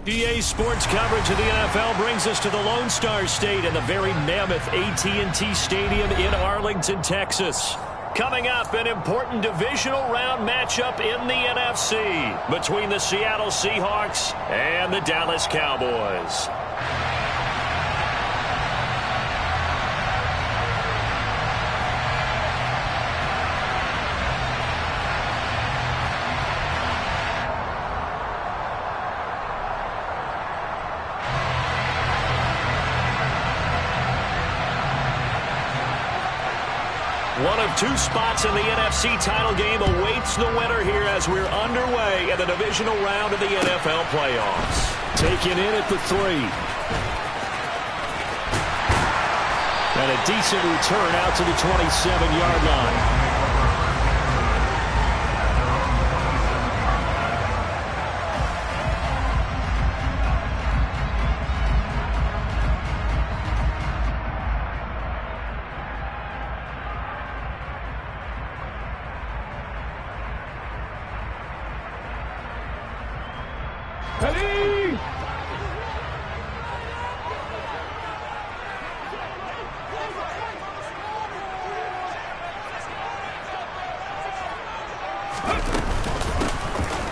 EA Sports coverage of the NFL brings us to the Lone Star State and the very mammoth AT&T Stadium in Arlington, Texas. Coming up, an important divisional round matchup in the NFC between the Seattle Seahawks and the Dallas Cowboys. One of two spots in the NFC title game awaits the winner here as we're underway in the divisional round of the NFL playoffs. Taken in at the 3. And a decent return out to the 27-yard line.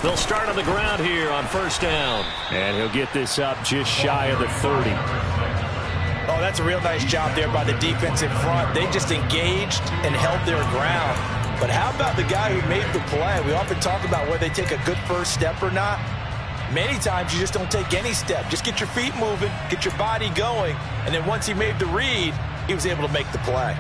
They'll start on the ground here on first down. And he'll get this up just shy of the 30. Oh, that's a real nice job there by the defense in front. They just engaged and held their ground. But how about the guy who made the play? We often talk about whether they take a good first step or not. Many times you just don't take any step. Just get your feet moving, get your body going, and then once he made the read, he was able to make the play.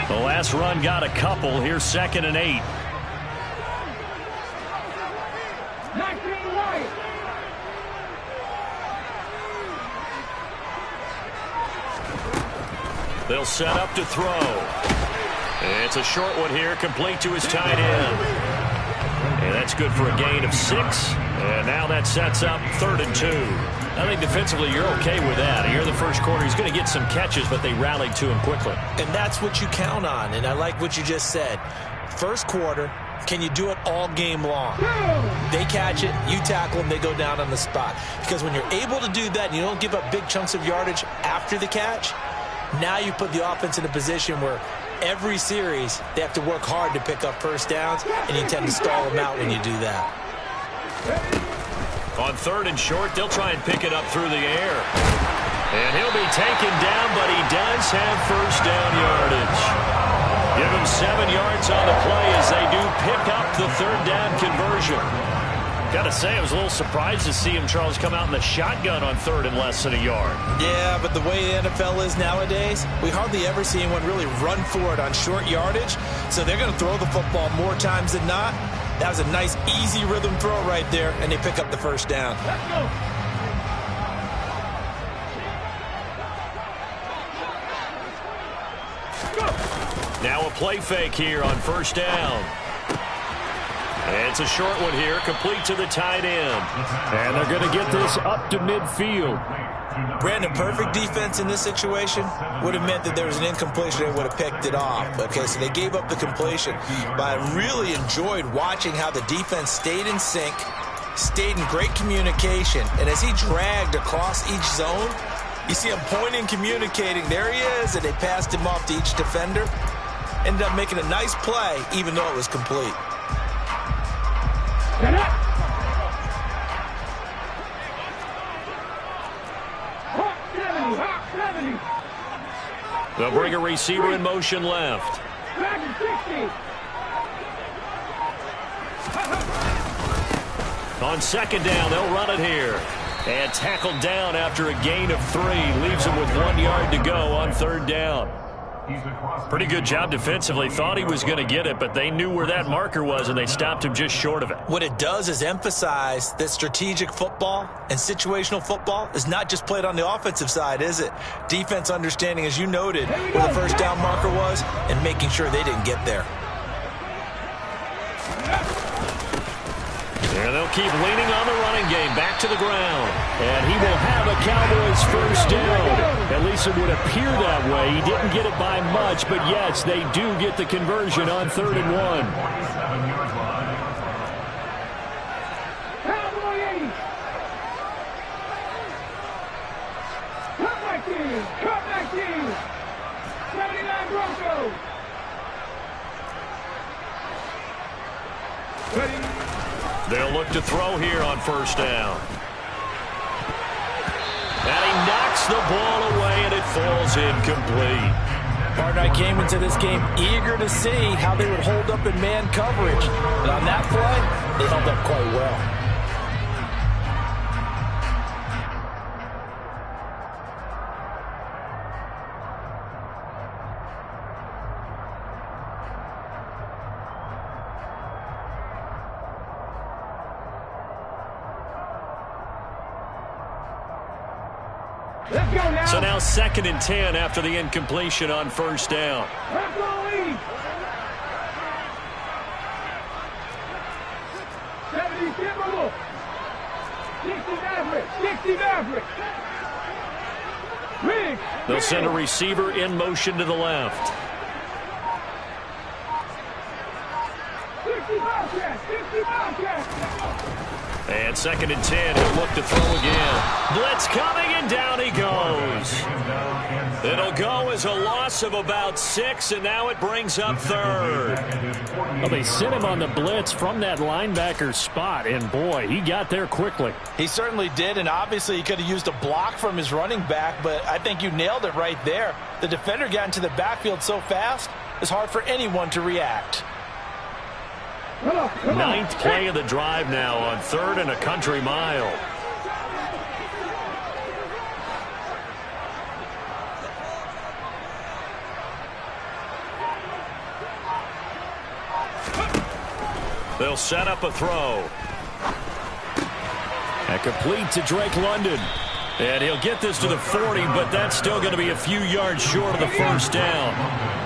The last run got a couple. Here's 2nd and 8. They'll set up to throw. It's a short one here, complete to his tight end. And that's good for a gain of 6. And now that sets up 3rd and 2. I think defensively you're okay with that. Here in the first quarter, he's going to get some catches, but they rallied to him quickly. And that's what you count on, and I like what you just said. First quarter, can you do it all game long? They catch it, you tackle them, they go down on the spot. Because when you're able to do that and you don't give up big chunks of yardage after the catch, now you put the offense in a position where every series they have to work hard to pick up first downs, and you tend to stall them out when you do that. On 3rd and short, they'll try and pick it up through the air. And he'll be taken down, but he does have first down yardage. Give him 7 yards on the play as they do pick up the 3rd down conversion. Got to say, I was a little surprised to see him, Charles, come out in the shotgun on 3rd and less than a yard. Yeah, but the way the NFL is nowadays, we hardly ever see anyone really run for it on short yardage. So they're going to throw the football more times than not. That was a nice, easy rhythm throw right there, and they pick up the first down. Let's go. Now a play fake here on first down. And it's a short one here, complete to the tight end. And they're going to get this up to midfield. Brandon, perfect defense in this situation would have meant that there was an incompletion. They would have picked it off. Okay, so they gave up the completion. But I really enjoyed watching how the defense stayed in sync, stayed in great communication. And as he dragged across each zone, you see him pointing, communicating. There he is, and they passed him off to each defender. Ended up making a nice play, even though it was complete. They'll bring a receiver in motion left. On 2nd down, they'll run it here. And tackled down after a gain of 3. Leaves him with 1 yard to go on 3rd down. Pretty good job defensively. Thought he was going to get it, but they knew where that marker was, and they stopped him just short of it. What it does is emphasize that strategic football and situational football is not just played on the offensive side, is it? Defense understanding, as you noted, where the first down marker was and making sure they didn't get there. And they'll keep leaning on the running game. Back to the ground. And he will have a Cowboys first down. At least it would appear that way. He didn't get it by much, but yes, they do get the conversion on 3rd and 1. They'll look to throw here on 1st down. And he knocks the ball away, and it falls incomplete. Partner, I came into this game eager to see how they would hold up in man coverage. And on that play, they held up quite well. So now 2nd and 10 after the incompletion on 1st down. They'll send a receiver in motion to the left. And 2nd and 10, he'll look to throw again. Blitz coming, and down he goes. It'll go as a loss of about 6, and now it brings up 3rd. Well, they sent him on the blitz from that linebacker spot, and boy, he got there quickly. He certainly did, and obviously he could have used a block from his running back, but I think you nailed it right there. The defender got into the backfield so fast, it's hard for anyone to react. 9th play of the drive now on 3rd and a country mile. They'll set up a throw. And complete to Drake London. And he'll get this to the 40, but that's still going to be a few yards short of the 1st down.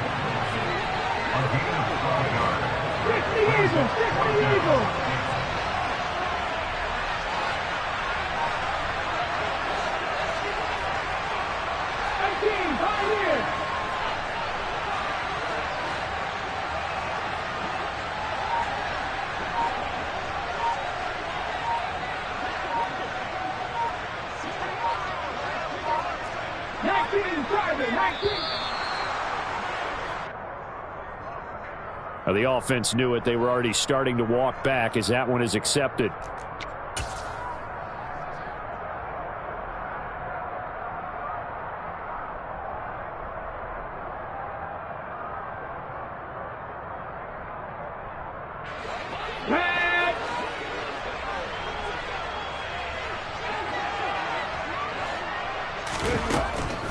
The offense knew it. They were already starting to walk back as that one is accepted.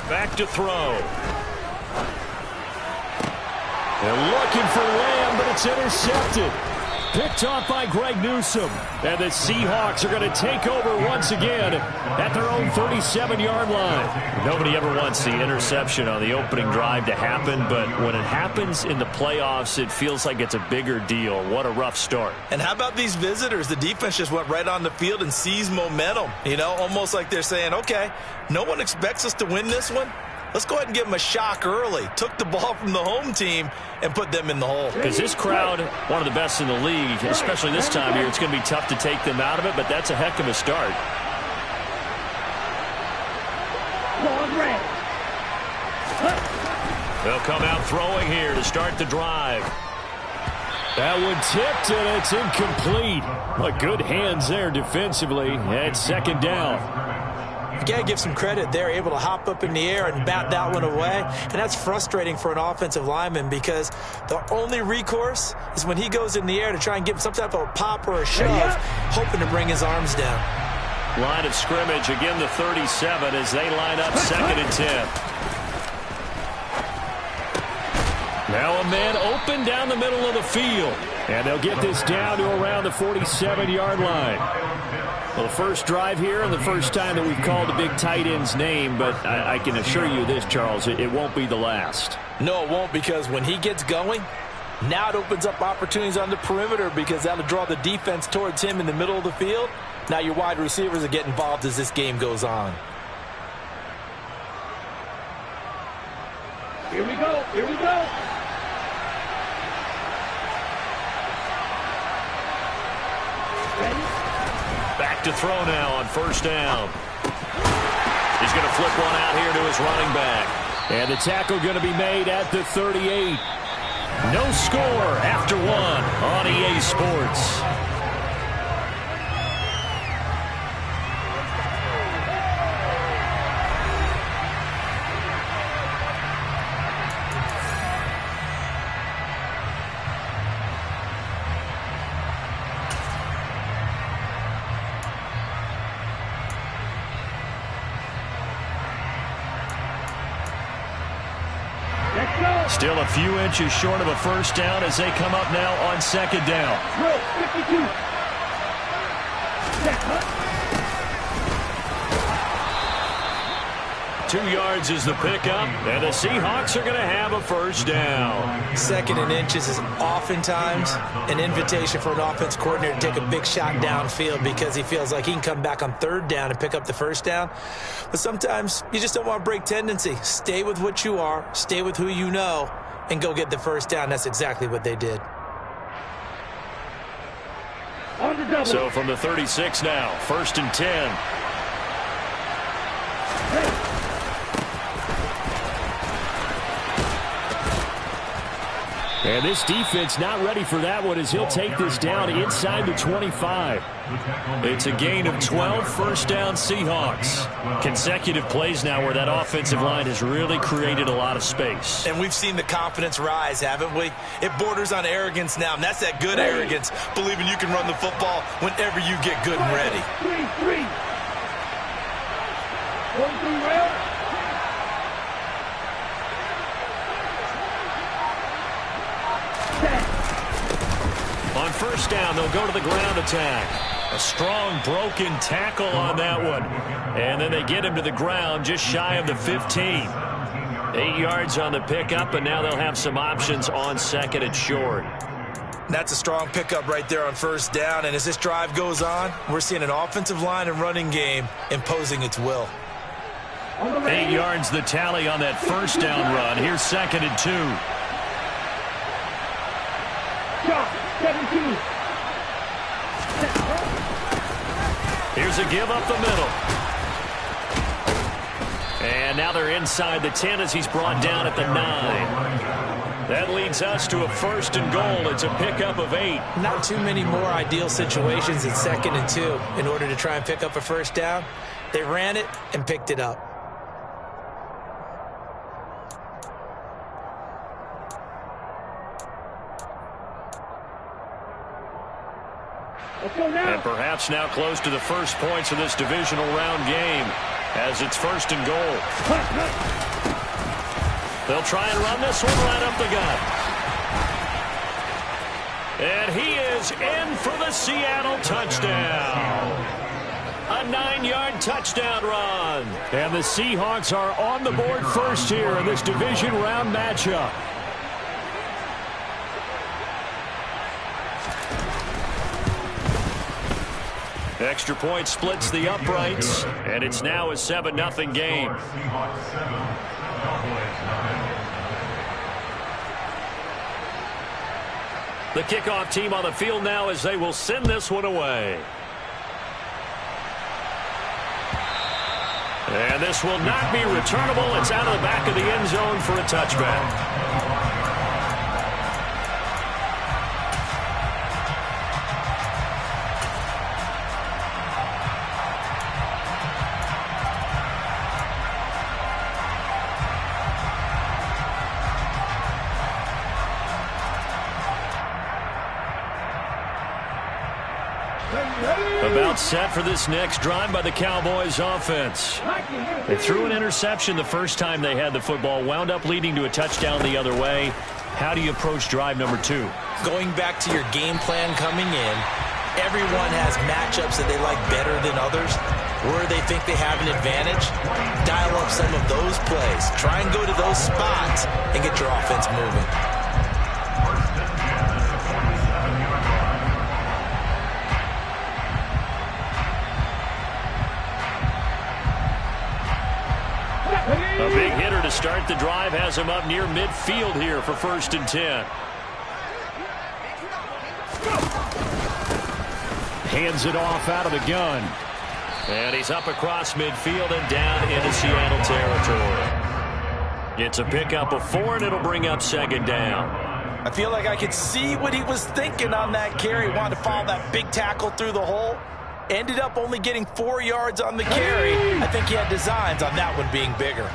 Back to throw. They're looking for Lamb, but it's intercepted. Picked off by Greg Newsome. And the Seahawks are going to take over once again at their own 37-yard line. Nobody ever wants the interception on the opening drive to happen, but when it happens in the playoffs, it feels like it's a bigger deal. What a rough start. And how about these visitors? The defense just went right on the field and seized momentum. You know, almost like they're saying, okay, no one expects us to win this one. Let's go ahead and give them a shock early. Took the ball from the home team and put them in the hole. Because this crowd, one of the best in the league, especially this time of year, it's going to be tough to take them out of it, but that's a heck of a start. They'll come out throwing here to start the drive. That one tipped, and it's incomplete. But good hands there defensively at 2nd down. You got to give some credit. They're able to hop up in the air and bat that one away. And that's frustrating for an offensive lineman because the only recourse is when he goes in the air to try and give him some type of a pop or a shove, hoping to bring his arms down. Line of scrimmage, again the 37 as they line up 2nd and 10. Now a man open down the middle of the field. And they'll get this down to around the 47-yard line. Well, the first drive here and the first time that we've called a big tight end's name, but I can assure you this, Charles, it won't be the last. No, it won't, because when he gets going, Now it opens up opportunities on the perimeter because that'll draw the defense towards him in the middle of the field. Now your wide receivers are getting involved as this game goes on. Here we go. Here we go. Back to throw now on first down. He's going to flip one out here to his running back. And the tackle going to be made at the 38. No score after one on EA Sports. Still a few inches short of a first down as they come up now on second down. 52. 2 yards is the pickup, and the Seahawks are going to have a first down. 2nd and inches is oftentimes an invitation for an offense coordinator to take a big shot downfield because he feels like he can come back on 3rd down and pick up the first down. But sometimes you just don't want to break tendency. Stay with what you are, stay with who you know, and go get the first down. That's exactly what they did. On the double. So from the 36 now, 1st and 10. And this defense not ready for that one as he'll take this down inside the 25. It's a gain of 12, first down Seahawks. Consecutive plays now where that offensive line has really created a lot of space. And we've seen the confidence rise, haven't we? It borders on arrogance now, and that's that good arrogance, believing you can run the football whenever you get good and ready. 3-3. 43 rail. On first down, they'll go to the ground attack. A strong broken tackle on that one. And then they get him to the ground just shy of the 15. 8 yards on the pickup, and now they'll have some options on 2nd and short. That's a strong pickup right there on first down. And as this drive goes on, we're seeing an offensive line and running game imposing its will. 8 yards the tally on that first down run. Here's 2nd and 2. Shot. 17. Here's a give up the middle. And now they're inside the 10 as he's brought down at the 9. That leads us to a 1st and goal. It's a pickup of 8. Not too many more ideal situations at 2nd and 2 in order to try and pick up a first down. They ran it and picked it up. And perhaps now close to the first points of this divisional round game as it's 1st and goal. They'll try and run this one right up the gut. And he is in for the Seattle touchdown. A 9-yard touchdown run. And the Seahawks are on the board first here in this division round matchup. Extra point splits the uprights, and it's now a 7-0 game. The kickoff team on the field now as they will send this one away. And this will not be returnable. It's out of the back of the end zone for a touchback. About set for this next drive by the Cowboys offense. They threw an interception the first time they had the football, wound up leading to a touchdown the other way. How do you approach drive number 2? Going back to your game plan coming in, everyone has matchups that they like better than others. Where they think they have an advantage, dial up some of those plays. Try and go to those spots and get your offense moving. to start the drive has him up near midfield here for 1st and 10. Hands it off out of the gun. And he's up across midfield and down into Seattle territory. It's a pickup of 4, and it'll bring up 2nd down. I feel like I could see what he was thinking on that carry. He wanted to follow that big tackle through the hole. Ended up only getting 4 yards on the carry. I think he had designs on that one being bigger.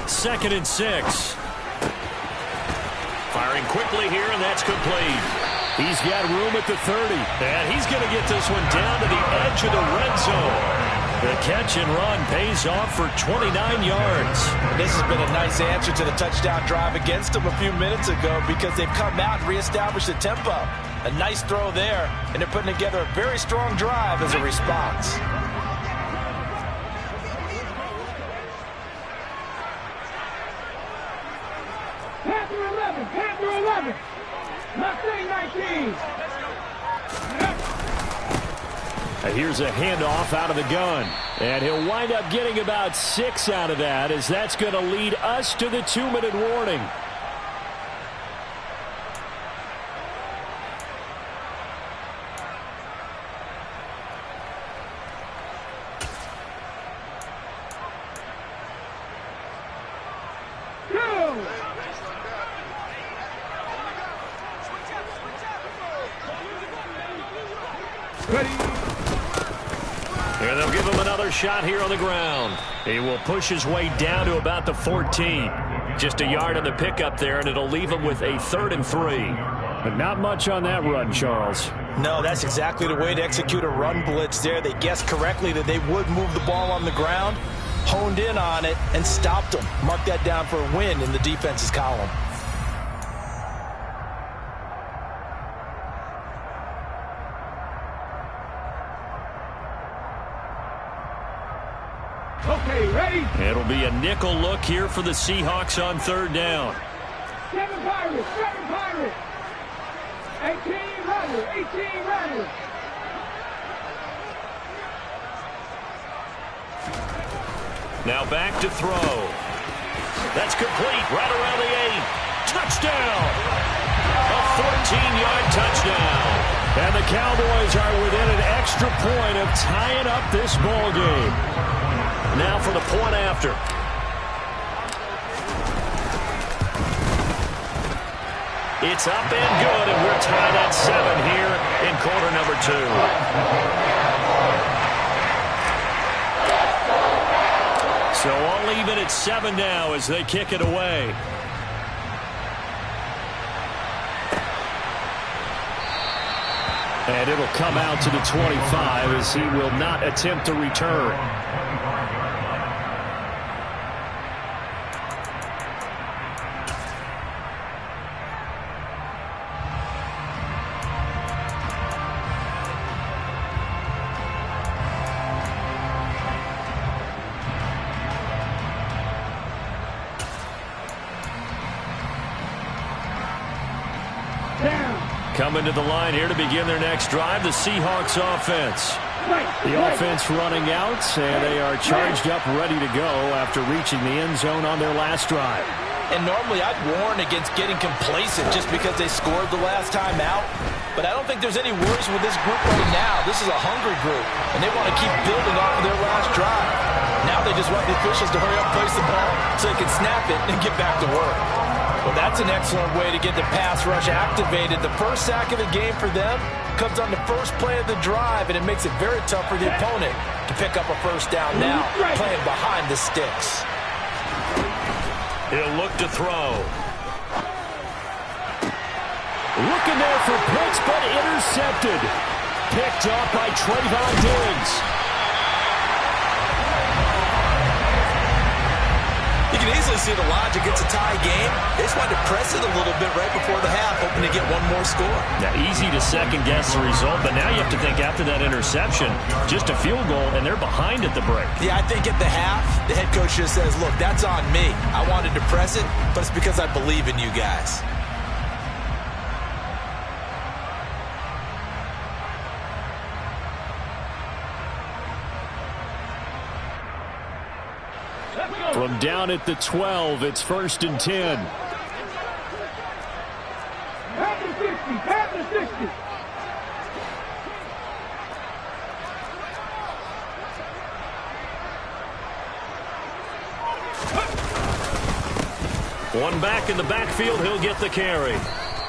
Second and 6. Firing quickly here, and that's complete. He's got room at the 30. And he's going to get this one down to the edge of the red zone. The catch and run pays off for 29 yards. This has been a nice answer to the touchdown drive against them a few minutes ago because they've come out and reestablished the tempo. A nice throw there, and they're putting together a very strong drive as a response. Panther 11. Mustang 19. And here's a handoff out of the gun. And he'll wind up getting about 6 out of that, as that's going to lead us to the 2-minute warning. And they'll give him another shot here on the ground. He will push his way down to about the 14. Just a yard on the pickup there, and it'll leave him with a 3rd and 3. But not much on that run, Charles. No, that's exactly the way to execute a run blitz there. They guessed correctly that they would move the ball on the ground, honed in on it, and stopped them. Mark that down for a win in the defense's column. Okay, ready? It'll be a nickel look here for the Seahawks on 3rd down. 7 Pirates, 7 Pirates. 18 runners, 18 runners. Now back to throw. That's complete right around the 8. Touchdown! A 14-yard touchdown. And the Cowboys are within an extra point of tying up this ball game. Now for the point after. It's up and good, and we're tied at 7 here in quarter number 2. So all even at 7 now as they kick it away. And it'll come out to the 25 as he will not attempt to return. Coming to the line here to begin their next drive, the Seahawks offense. The offense running out, and they are charged up, ready to go after reaching the end zone on their last drive. And normally I'd warn against getting complacent just because they scored the last time out. But I don't think there's any worries with this group right now. This is a hungry group, and they want to keep building off of their last drive. Now they just want the officials to hurry up, place the ball, so they can snap it and get back to work. Well, that's an excellent way to get the pass rush activated. The first sack of the game for them comes on the first play of the drive, and it makes it very tough for the opponent to pick up a first down now, playing behind the sticks. He'll look to throw. Looking there for Pitts, but intercepted. Picked up by Trayvon Diggs. You can easily see the logic. It's a tie game. They just wanted to press it a little bit right before the half, hoping to get one more score. Now, easy to second-guess the result, but now you have to think after that interception, just a field goal, and they're behind at the break. Yeah, I think at the half, the head coach just says, look, that's on me. I wanted to press it, but it's because I believe in you guys. From down at the 12, it's 1st and 10. Pass the 60, pass the 60. One back in the backfield, he'll get the carry.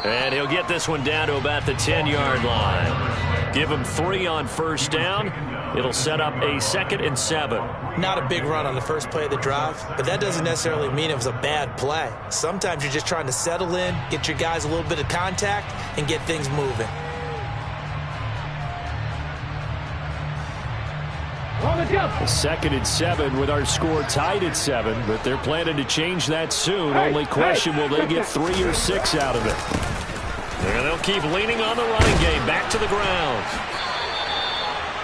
And he'll get this one down to about the 10-yard line. Give him 3 on 1st down. It'll set up a 2nd and 7. Not a big run on the first play of the drive, but that doesn't necessarily mean it was a bad play. Sometimes you're just trying to settle in, get your guys a little bit of contact, and get things moving. A 2nd and 7 with our score tied at 7, but they're planning to change that soon. Only question, will they get 3 or 6 out of it? And they'll keep leaning on the running game. Back to the ground.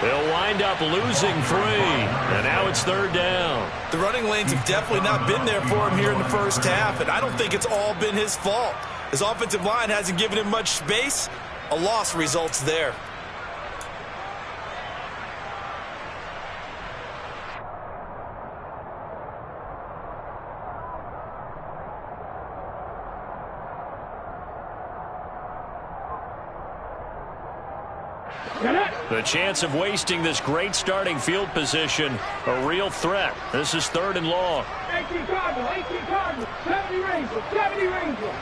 They'll wind up losing 3, and now it's 3rd down. The running lanes have definitely not been there for him here in the first half, and I don't think it's all been his fault. His offensive line hasn't given him much space. A loss results there. The chance of wasting this great starting field position, a real threat. This is 3rd and long. 18 Cardinals, 18 Cardinals, 70 Rangers, 70 Rangers.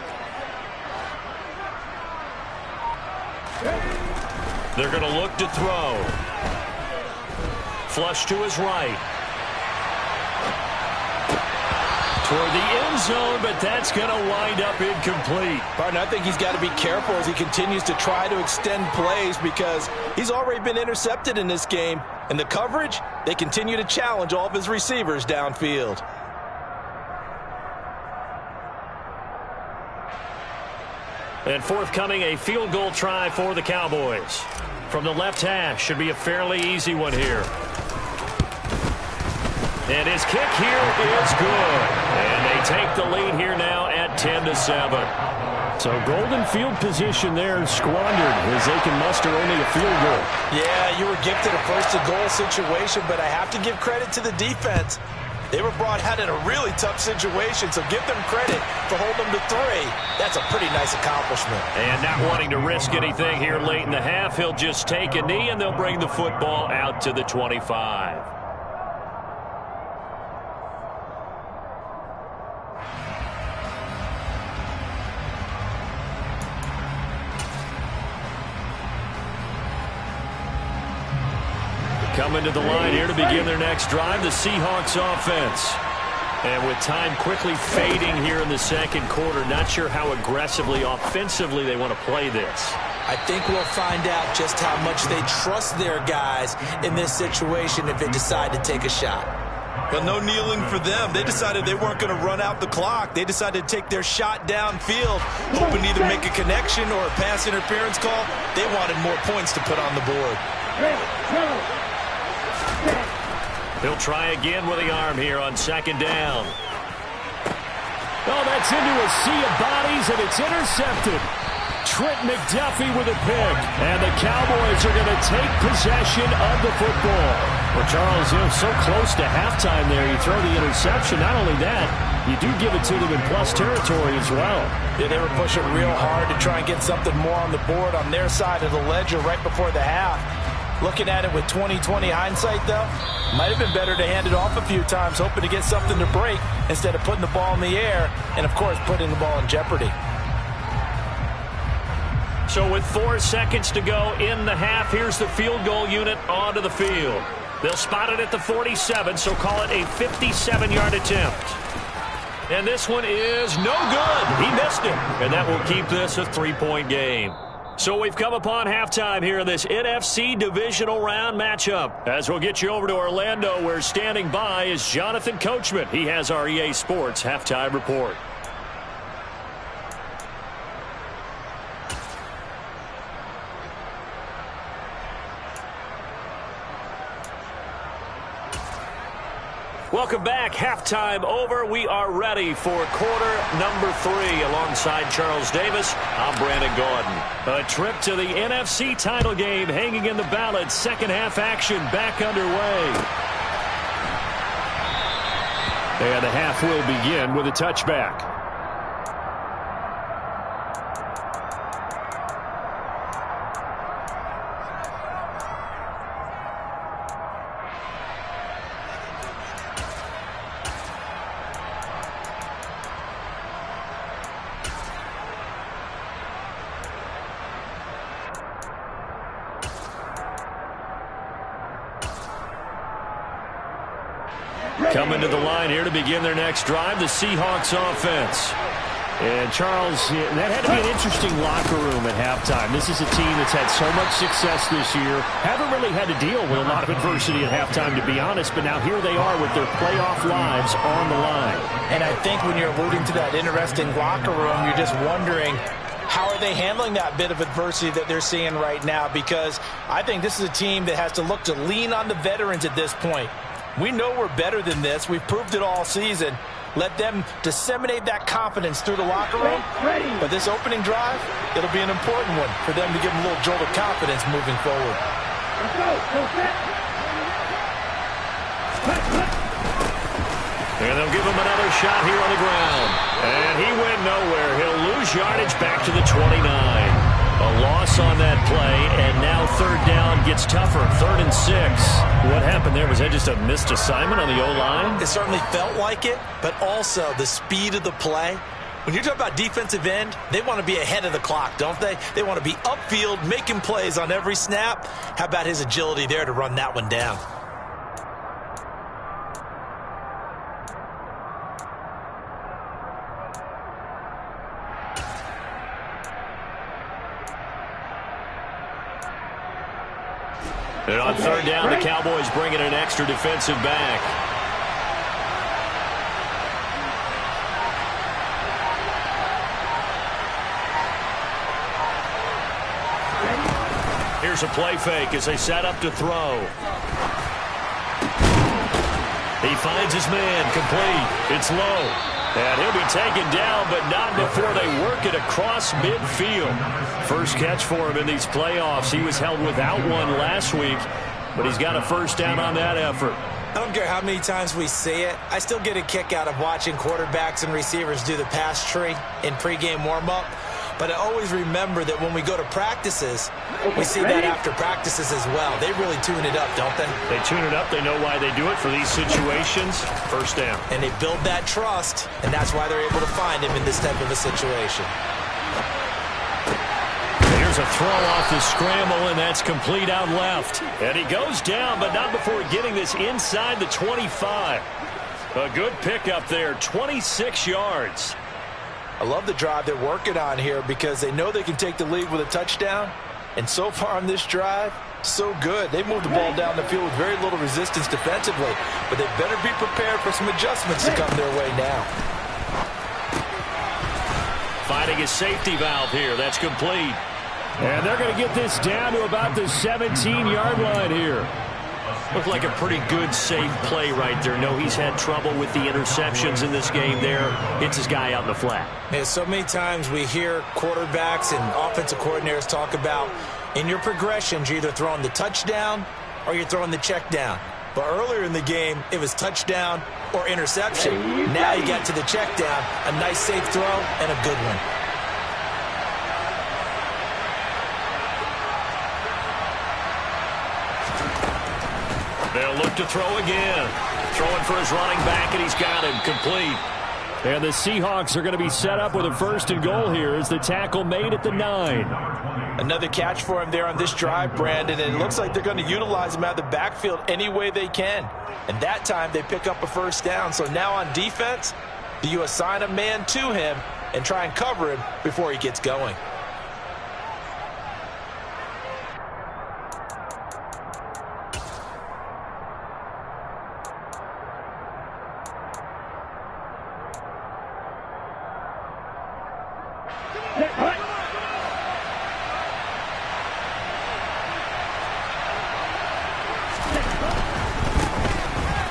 They're going to look to throw. Flush to his right. Toward the end zone, but that's going to wind up incomplete. Partner, I think he's got to be careful as he continues to try to extend plays because he's already been intercepted in this game. And the coverage, they continue to challenge all of his receivers downfield. And forthcoming, a field goal try for the Cowboys. From the left hash, should be a fairly easy one here. And his kick here is good. And they take the lead here now at 10-7. So golden field position there squandered as they can muster only a field goal. Yeah, you were gifted a first-and-goal situation, but I have to give credit to the defense. They were brought out in a really tough situation, so give them credit for holding them to 3. That's a pretty nice accomplishment. And not wanting to risk anything here late in the half, he'll just take a knee, and they'll bring the football out to the 25. Coming to the line here to begin their next drive, the Seahawks offense. And with time quickly fading here in the second quarter, not sure how aggressively, offensively they want to play this. I think we'll find out just how much they trust their guys in this situation if they decide to take a shot. But no kneeling for them. They decided they weren't going to run out the clock. They decided to take their shot downfield, hoping to either make a connection or a pass interference call. They wanted more points to put on the board. He'll try again with the arm here on 2nd down. Oh, that's into a sea of bodies, and it's intercepted. Trent McDuffie with a pick, and the Cowboys are going to take possession of the football. Well, Charles, so close to halftime there, you throw the interception. Not only that, you do give it to them in plus territory as well. Yeah, they were pushing real hard to try and get something more on the board on their side of the ledger right before the half. Looking at it with 20/20 hindsight, though, might have been better to hand it off a few times, hoping to get something to break instead of putting the ball in the air and, of course, putting the ball in jeopardy. So with 4 seconds to go in the half, here's the field goal unit onto the field. They'll spot it at the 47, so call it a 57-yard attempt. And this one is no good. He missed it. And that will keep this a 3-point game. So we've come upon halftime here in this NFC divisional round matchup. As we'll get you over to Orlando, where standing by is Jonathan Coachman. He has our EA Sports halftime report. Welcome back. Halftime over. We are ready for quarter number 3. Alongside Charles Davis, I'm Brandon Gaudin. A trip to the NFC title game hanging in the balance. Second half action back underway. And the half will begin with a touchback. Coming to the line here to begin their next drive, the Seahawks offense. And, Charles, that had to be an interesting locker room at halftime. This is a team that's had so much success this year. Haven't really had to deal with a lot of adversity at halftime, to be honest. But now here they are with their playoff lives on the line. And I think when you're alluding to that interesting locker room, you're just wondering, how are they handling that bit of adversity that they're seeing right now? Because I think this is a team that has to look to lean on the veterans at this point. We know we're better than this. We've proved it all season. Let them disseminate that confidence through the locker room. But this opening drive, it'll be an important one for them to give them a little jolt of confidence moving forward. Let's go. Go set. And they'll give him another shot here on the ground. And he went nowhere. He'll lose yardage back to the 29. A loss on that play, and now third down gets tougher. 3rd and 6. What happened there? Was that just a missed assignment on the O-line? It certainly felt like it, but also the speed of the play. When you're talking about defensive end, they want to be ahead of the clock, don't they? They want to be upfield, making plays on every snap. How about his agility there to run that one down? And on third down, the Cowboys bring in an extra defensive back. Here's a play fake as they set up to throw. He finds his man, complete. It's low. And he'll be taken down, but not before they work it across midfield. First catch for him in these playoffs. He was held without one last week, but he's got a first down on that effort. I don't care how many times we see it. I still get a kick out of watching quarterbacks and receivers do the pass tree in pregame warm-up. But I always remember that when we go to practices, we see that after practices as well. They really tune it up, don't they? They tune it up. They know why they do it for these situations. First down. And they build that trust, and that's why they're able to find him in this type of a situation. Here's a throw off the scramble, and that's complete out left. And he goes down, but not before getting this inside the 25. A good pickup there, 26 yards. I love the drive they're working on here because they know they can take the lead with a touchdown. And so far on this drive, so good. They moved the ball down the field with very little resistance defensively. But they better be prepared for some adjustments to come their way now. Finding his safety valve here. That's complete. And they're going to get this down to about the 17-yard line here. Looked like a pretty good, safe play right there. No, he's had trouble with the interceptions in this game there. Hits his guy out in the flat. Yeah, so many times we hear quarterbacks and offensive coordinators talk about in your progressions, you're either throwing the touchdown or you're throwing the check down. But earlier in the game, it was touchdown or interception. Now you got to the check down, a nice safe throw and a good one. They'll look to throw again. Throwing for his running back, and he's got him complete. And the Seahawks are going to be set up with a 1st and goal here as the tackle made at the 9. Another catch for him there on this drive, Brandon, and it looks like they're going to utilize him out of the backfield any way they can. And that time they pick up a first down. So now on defense, do you assign a man to him and try and cover him before he gets going?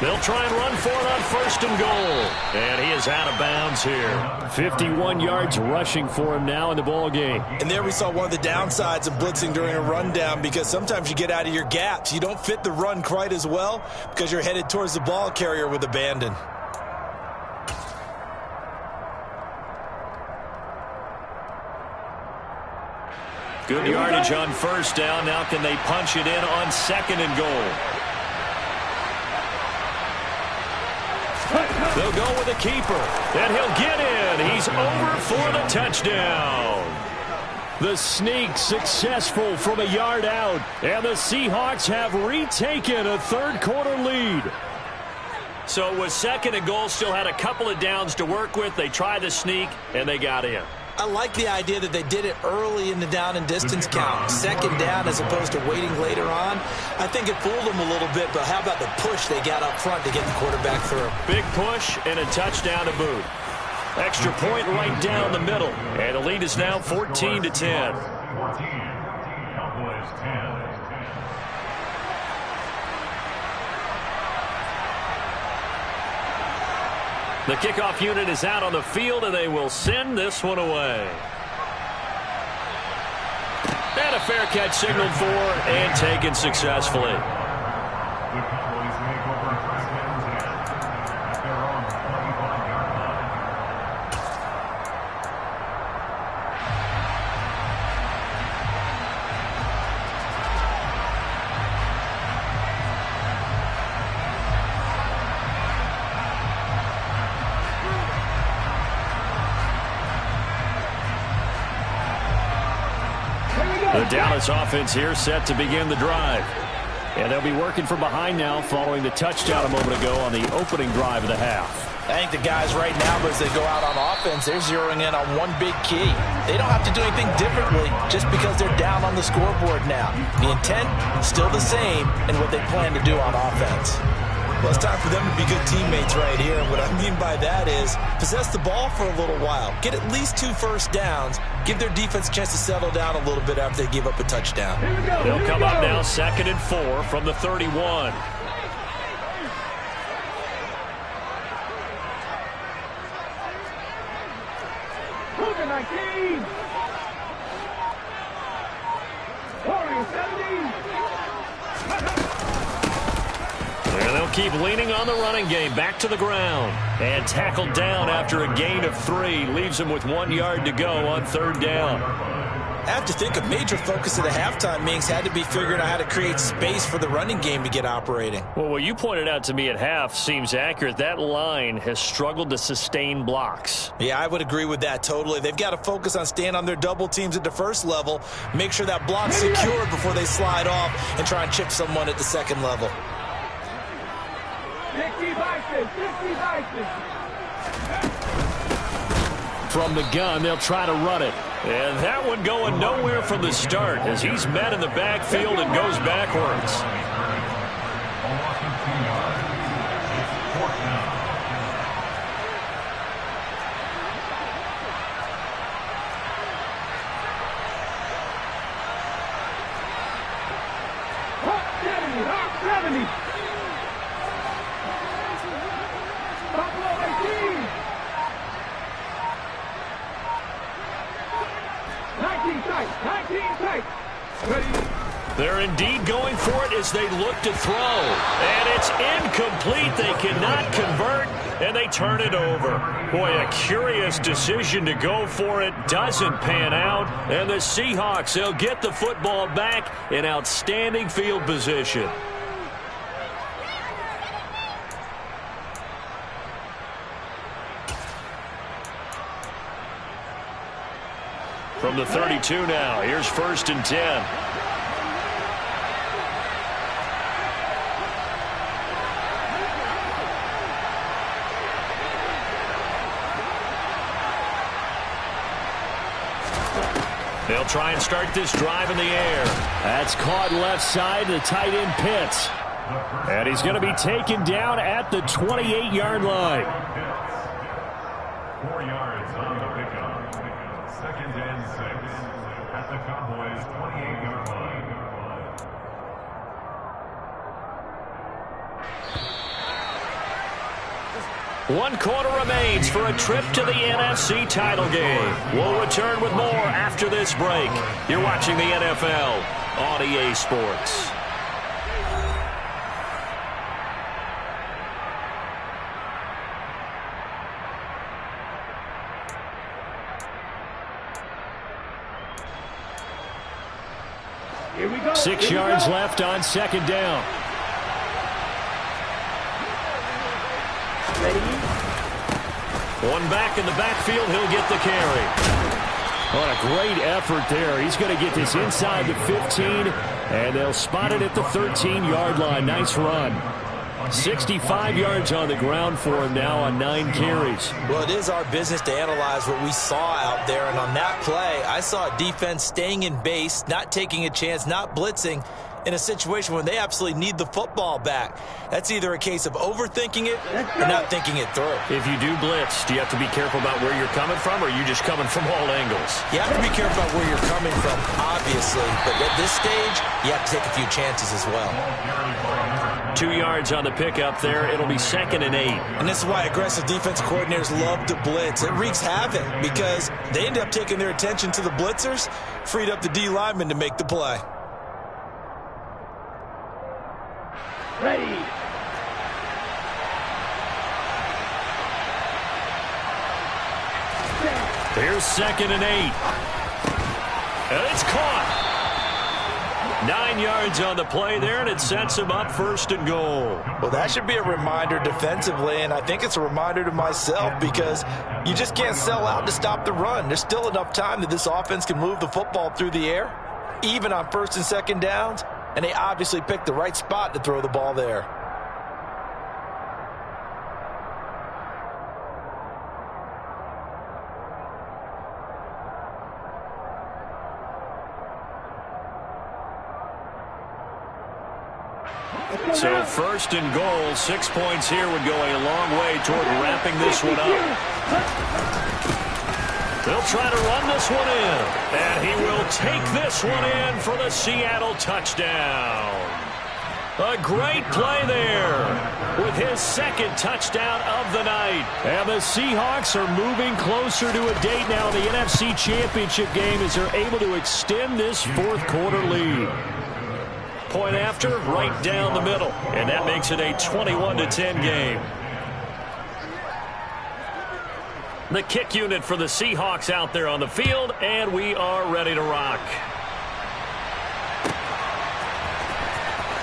They'll try and run for it on 1st and goal. And he is out of bounds here. 51 yards rushing for him now in the ball game. And there we saw one of the downsides of blitzing during a rundown, because sometimes you get out of your gaps. You don't fit the run quite as well because you're headed towards the ball carrier with abandon. Good yardage on 1st down. Now can they punch it in on 2nd and goal? They'll go with a keeper, and he'll get in. He's over for the touchdown. The sneak successful from a yard out, and the Seahawks have retaken a third-quarter lead. So with 2nd and goal, still had a couple of downs to work with. They tried the sneak, and they got in. I like the idea that they did it early in the down and distance count. 2nd down as opposed to waiting later on. I think it fooled them a little bit, but how about the push they got up front to get the quarterback through? Big push and a touchdown to boot. Extra point right down the middle. And the lead is now 14-10. The kickoff unit is out on the field, and they will send this one away. And a fair catch signaled for and taken successfully. The Dallas offense here set to begin the drive. And they'll be working from behind now following the touchdown a moment ago on the opening drive of the half. I think the guys right now, as they go out on offense, they're zeroing in on one big key. They don't have to do anything differently just because they're down on the scoreboard now. The intent is still the same in what they plan to do on offense. Well, it's time for them to be good teammates right here. And what I mean by that is possess the ball for a little while. Get at least 2 first downs. Give their defense a chance to settle down a little bit after they give up a touchdown. They'll come up now 2nd and 4 from the 31. Cougar 19. Warriors 17. And they'll keep leaning on the running game. Back to the ground. And tackled down after a gain of 3. Leaves him with 1 yard to go on 3rd down. I have to think a major focus of the halftime meetings had to be figuring out how to create space for the running game to get operating. Well, what you pointed out to me at half seems accurate. That line has struggled to sustain blocks. Yeah, I would agree with that totally. They've got to focus on staying on their double teams at the first level, make sure that block's secured before they slide off and try and chip someone at the second level. 60 Vikings, 60 Vikings. From the gun, they'll try to run it. And that one going nowhere from the start as he's met in the backfield and goes backwards. Hot 70. Buffalo 18. 19 tight. Ready. They're indeed going for it as they look to throw. And it's incomplete. They cannot convert, and they turn it over. Boy, a curious decision to go for it. Doesn't pan out. And the Seahawks, they'll get the football back in outstanding field position. From the 32 now, here's 1st and 10. They'll try and start this drive in the air. That's caught left side, the tight end Pitts. And he's going to be taken down at the 28-yard line. 4 yards on the pickup. 2nd and 6 at the Cowboys' 28-yard line. One quarter remains for a trip to the NFC title game. We'll return with more after this break. You're watching the NFL on EA Sports. Here we go. 6 yards left on second down. One back in the backfield, he'll get the carry. What a great effort there. He's going to get this inside the 15, and they'll spot it at the 13-yard line. Nice run. 65 yards on the ground for him now on 9 carries. Well, it is our business to analyze what we saw out there, and on that play, I saw a defense staying in base, not taking a chance, not blitzing, in a situation where they absolutely need the football back. That's either a case of overthinking it or not thinking it through. If you do blitz, do you have to be careful about where you're coming from, or are you just coming from all angles? You have to be careful about where you're coming from, obviously, but at this stage, you have to take a few chances as well. 2 yards on the pickup there. It'll be 2nd and 8. And this is why aggressive defensive coordinators love to blitz. It wreaks havoc because they end up taking their attention to the blitzers, freed up the D lineman to make the play. Ready. Here's 2nd and 8. And it's caught. 9 yards on the play there, and it sets him up 1st and goal. Well, that should be a reminder defensively, and I think it's a reminder to myself because you just can't sell out to stop the run. There's still enough time that this offense can move the football through the air, even on 1st and 2nd downs, and they obviously picked the right spot to throw the ball there. So 1st and goal, 6 points here would go a long way toward wrapping this one up. They'll try to run this one in, and he will take this one in for the Seattle touchdown. A great play there with his 2nd touchdown of the night. And the Seahawks are moving closer to a date now in the NFC Championship game as they're able to extend this 4th quarter lead. Point after, right down the middle, and that makes it a 21-10 game. The kick unit for the Seahawks out there on the field, and we are ready to rock.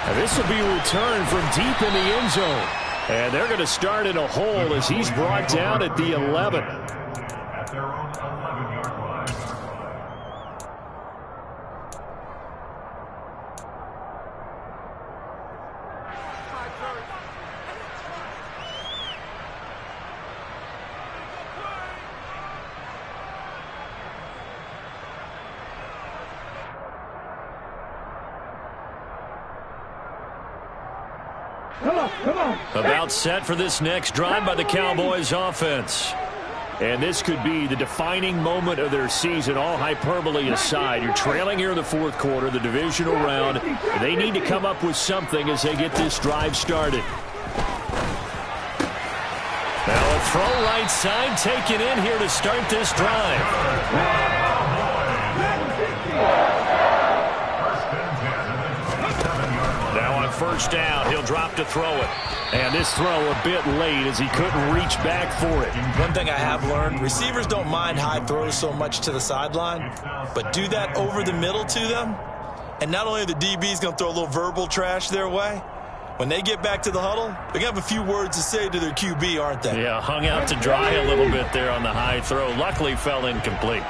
And this will be returned from deep in the end zone. And they're going to start in a hole as he's brought down at the 11. At their own 11-yard line. Come on. About set for this next drive by the Cowboys offense. And this could be the defining moment of their season, all hyperbole aside. You're trailing here in the 4th quarter, the divisional round. They need to come up with something as they get this drive started. Now a throw right side taken in here to start this drive. Now on 1st down, he'll drop to throw it. And this throw a bit late as he couldn't reach back for it. One thing I have learned, receivers don't mind high throws so much to the sideline, but do that over the middle to them, and not only are the DBs going to throw a little verbal trash their way, when they get back to the huddle, they're going to have a few words to say to their QB, aren't they? Yeah, hung out to dry a little bit there on the high throw. Luckily fell incomplete.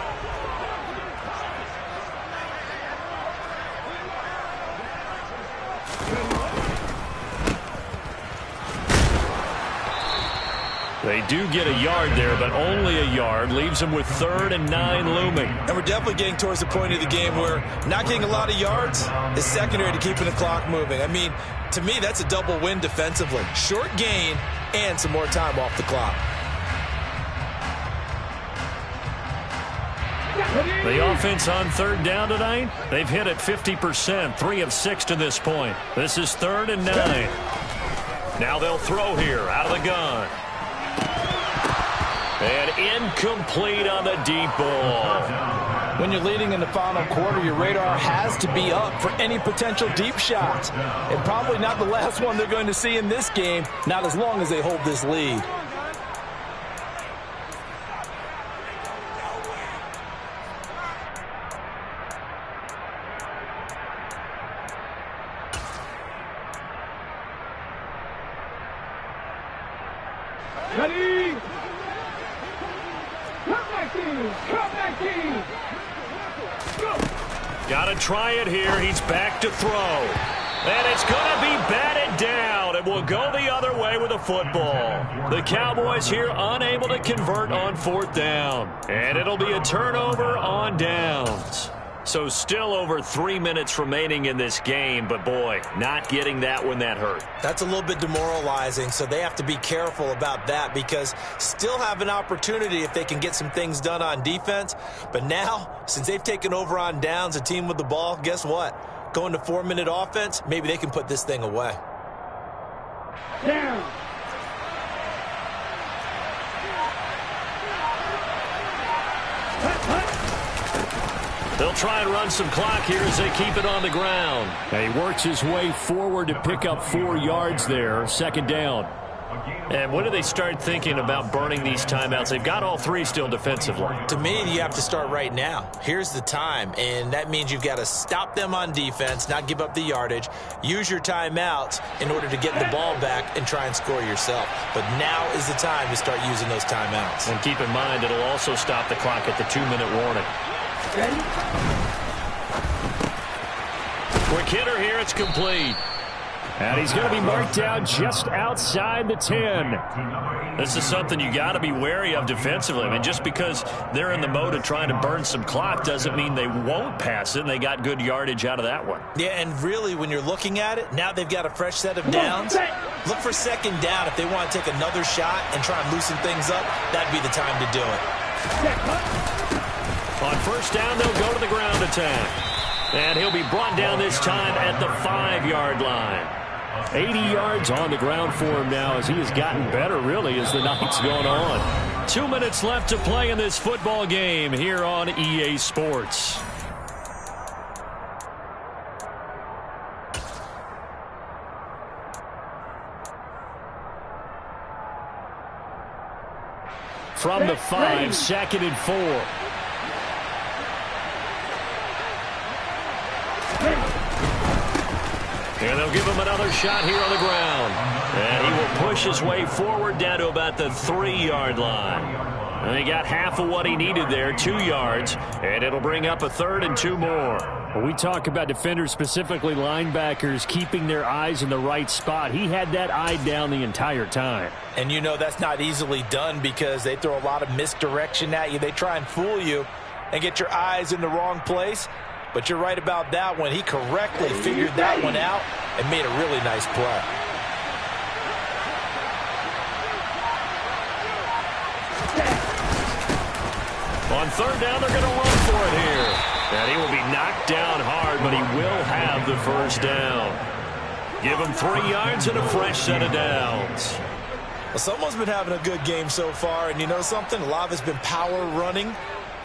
They do get a yard there, but only a yard. Leaves them with 3rd and 9 looming. And we're definitely getting towards the point of the game where not getting a lot of yards is secondary to keeping the clock moving. I mean, to me, that's a double win defensively. Short gain and some more time off the clock. The offense on third down tonight, they've hit it 50%, 3 of 6 to this point. This is 3rd and 9. Now they'll throw here out of the gun. And incomplete on the deep ball. When you're leading in the final quarter, your radar has to be up for any potential deep shots. And probably not the last one they're going to see in this game, not as long as they hold this lead. Ready? Come back, team. Go. Got to try it here. He's back to throw. And it's going to be batted down. It will go the other way with a football. The Cowboys here unable to convert on 4th down. And it'll be a turnover on downs. So still over 3 minutes remaining in this game, but boy, not getting that one that hurt. That's a little bit demoralizing, so they have to be careful about that because still have an opportunity if they can get some things done on defense. But now, since they've taken over on downs, a team with the ball, guess what? Going to 4-minute offense, maybe they can put this thing away. Down. They'll try and run some clock here as they keep it on the ground. And he works his way forward to pick up 4 yards there. 2nd down. And when do they start thinking about burning these timeouts? They've got all 3 still defensively. To me, you have to start right now. Here's the time, and that means you've got to stop them on defense, not give up the yardage, use your timeouts in order to get the ball back and try and score yourself. But now is the time to start using those timeouts. And keep in mind, it'll also stop the clock at the 2-minute warning. Ready? Quick hitter here, it's complete. And he's going to be marked down just outside the 10. This is something you got to be wary of defensively. I mean, just because they're in the mode of trying to burn some clock doesn't mean they won't pass it, and they got good yardage out of that one. Yeah, and really, when you're looking at it, now they've got a fresh set of downs. Look for 2nd down if they want to take another shot and try and loosen things up. That'd be the time to do it. On 1st down, they'll go to the ground attack. And he'll be brought down this time at the 5-yard line. 80 yards on the ground for him now as he has gotten better, really, as the night's gone on. 2 minutes left to play in this football game here on EA Sports. From the 5, 2nd and 4. And they'll give him another shot here on the ground. And he will push his way forward down to about the 3-yard line. And he got half of what he needed there, 2 yards. And it'll bring up a 3rd and 2 more. When we talk about defenders, specifically linebackers, keeping their eyes in the right spot, he had that eye down the entire time. And you know that's not easily done because they throw a lot of misdirection at you. They try and fool you and get your eyes in the wrong place. But you're right about that one. He correctly figured that one out and made a really nice play. On 3rd down, they're going to run for it here. And he will be knocked down hard, but he will have the 1st down. Give him 3 yards and a fresh set of downs. Well, someone's been having a good game so far, and you know something? A lot of it's been power running.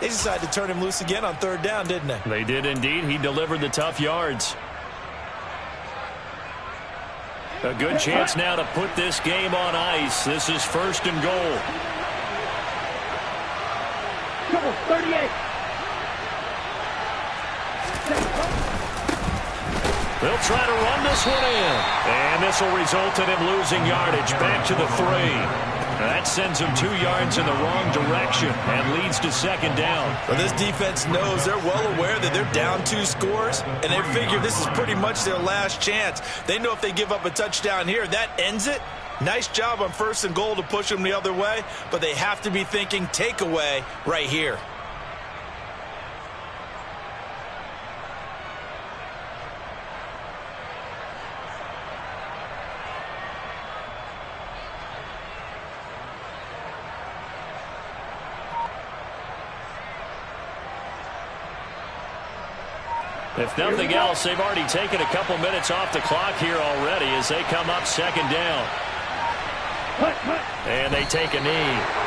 They decided to turn him loose again on 3rd down, didn't they? They did indeed. He delivered the tough yards. A good chance now to put this game on ice. This is 1st and goal. Go, 38. They'll try to run this one in. And this will result in him losing yardage back to the 3. That sends him 2 yards in the wrong direction and leads to 2nd down. Well, this defense knows they're well aware that they're down 2 scores, and they figure this is pretty much their last chance. They know if they give up a touchdown here, that ends it. Nice job on 1st and goal to push them the other way, but they have to be thinking takeaway right here. If nothing else, they've already taken a couple minutes off the clock here already as they come up second down. And they take a knee.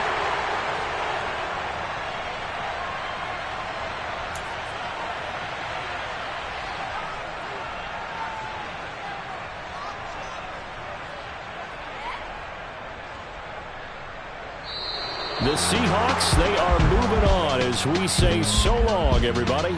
The Seahawks, they are moving on as we say so long, everybody.